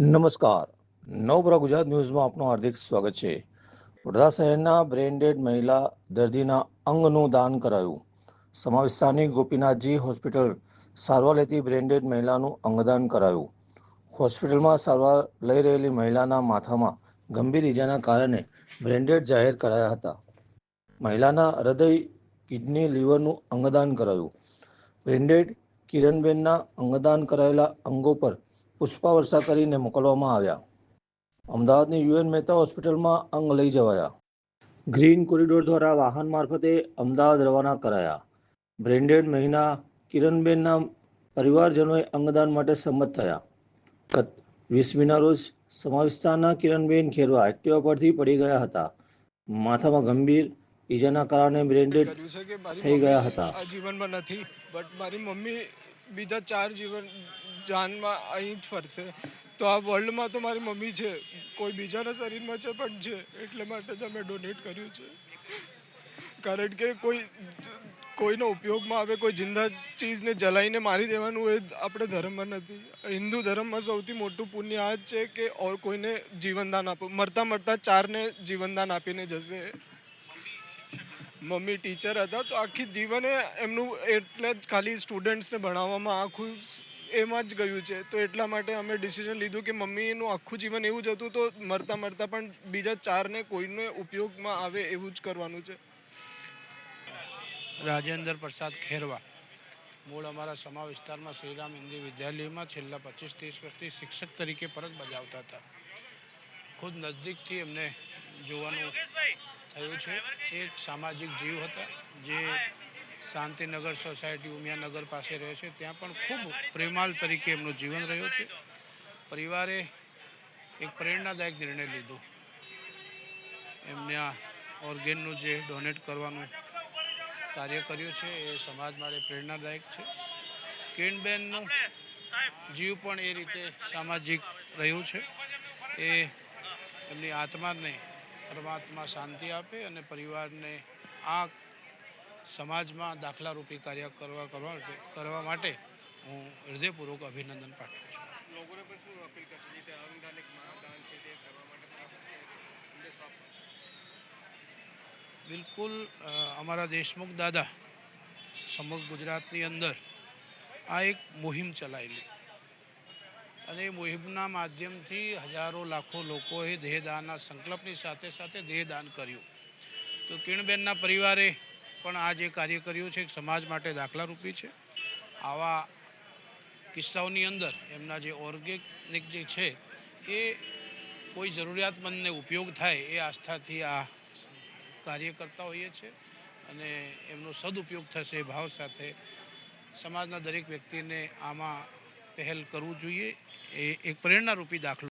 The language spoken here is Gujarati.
નમસ્કાર. નવપ્રભા ગુજરાત ન્યૂઝમાં આપનું હાર્દિક સ્વાગત છે. વડોદરા શહેરના બ્રેઇન-ડેડ મહિલા દર્દીના અંગનું દાન કરાયું. સમા વિસ્તારની ગોપીનાથજી હોસ્પિટલ સારવાર લેતી બ્રેઇન-ડેડ મહિલાનું અંગદાન કરાયું. હોસ્પિટલમાં સારવાર લઈ રહેલી મહિલાના માથામાં ગંભીર ઈજાના કારણે બ્રેઇન-ડેડ જાહેર કરાયા હતા. મહિલાના હૃદય, કિડની, લીવરનું અંગદાન કરાયું. બ્રેઇન-ડેડ કિરણબેનના અંગદાન કરાયેલા અંગો પર પુષ્પવર્ષા કરીને મોકલવામાં આવ્યા. અમદાવાદની યુએન મહેતા હોસ્પિટલમાં અંગ લઈ જવાયા. ગ્રીન કોરિડોર દ્વારા વાહન મારફતે અમદાવાદ રવાના કરાયા. બ્રેઇન-ડેડ મહિલા કિરણબેનના પરિવારજનોએ અંગદાન માટે સંમત થયા. ગત 20મીના રોજ સમા વિસ્તારના કિરણબેન ખેરવા એક્ટિવા પરથી પડી ગયા હતા. માથામાં ગંભીર ઈજાના કારણે બ્રેઇન-ડેડ કર્યું છે કે મારી થઈ ગયા મમ્મી હતા. આ જીવનમાં નથી, બટ મારી મમ્મી બીજા 4 જીવન જાનમાં અહીં જ ફરશે. તો આ વર્લ્ડમાં તો મારી મમ્મી છે, કોઈ બીજાના શરીરમાં છે પણ છે, એટલે માટે જ અમે ડોનેટ કર્યું છે. કારણ કે કોઈનો ઉપયોગમાં આવે, કોઈ જિંદા ચીજને જલાઈને મારી દેવાનું એ આપણે ધર્મમાં નથી. હિન્દુ ધર્મમાં સૌથી મોટું પુણ્ય આ જ છે કે કોઈને જીવનદાન આપો. મરતા મરતા 4ને જીવનદાન આપીને જશે. મમ્મી ટીચર હતા, તો આખી જીવને એમનું એટલે જ ખાલી સ્ટુડન્ટ્સને ભણાવવામાં આખું એમાં જ ગયું છે. તો એટલા માટે અમે ડિસિઝન લીધું કે મમ્મીનું આખું જીવન એવું જ હતું, તો મરતા મરતા પણ બીજા 4ને કોઈને ઉપયોગમાં આવે એવું જ કરવાનું છે. રાજેન્દ્ર પ્રસાદ ખેરવા, મૂળ અમારા સમા વિસ્તારમાં શ્રીરામ હિન્દી વિદ્યાલયમાં છેલ્લા 25-30 વર્ષથી શિક્ષક તરીકે ફરજ બજાવતા હતા. ખુદ નજદીકથી એમને જોવાનું થયું છે. એક સામાજિક જીવ હતા જે શાંતિનગર સોસાયટી ઉમિયાનગર પાસે રહે છે. ત્યાં પણ ખૂબ પ્રેમાળ તરીકે એમનું જીવન રહ્યું છે. પરિવારે એક પ્રેરણાદાયક નિર્ણય લીધો. એમના ઓર્ગેનનું જે ડોનેટ કરવાનું કાર્ય કર્યું છે એ સમાજ માટે પ્રેરણાદાયક છે. કિરણબેનનું જીવ પણ એ રીતે સામાજિક રહ્યું છે. એ એમની આત્માને પરમાત્મા શાંતિ આપે અને પરિવારને આ સમાજમાં દાખલારૂપી કાર્ય કરવા માટે હું હૃદયપૂર્વક અભિનંદન પાઠવું છું. લોકોને પણ શું અપીલ કરશે જે અંગદાન એક મહાદાન છે તે કરવા માટે સંદેશો આપો? બિલકુલ, અમારા દેશમુખ દાદા સમગ્ર ગુજરાતની અંદર આ એક મુહિમ ચલાવેલી અને એ મુહિમના માધ્યમથી હજારો લાખો લોકોએ દેહદાનના સંકલ્પની સાથે સાથે દેહદાન કર્યું. તો કિરણબેનના પરિવારે પણ આ જે કાર્ય કર્યું છે સમાજ માટે દાખલારૂપી છે. આવા કિસ્સાઓની અંદર એમના જે ઓર્ગેનિક જે છે એ કોઈ જરૂરિયાતમંદને ઉપયોગ થાય એ આસ્થાથી આ કાર્ય કરતા હોઈએ છીએ અને એમનો સદુપયોગ થશે એ ભાવ સાથે સમાજના દરેક વ્યક્તિને આમાં પહેલ કરવું જોઈએ. એ એક પ્રેરણારૂપી દાખલો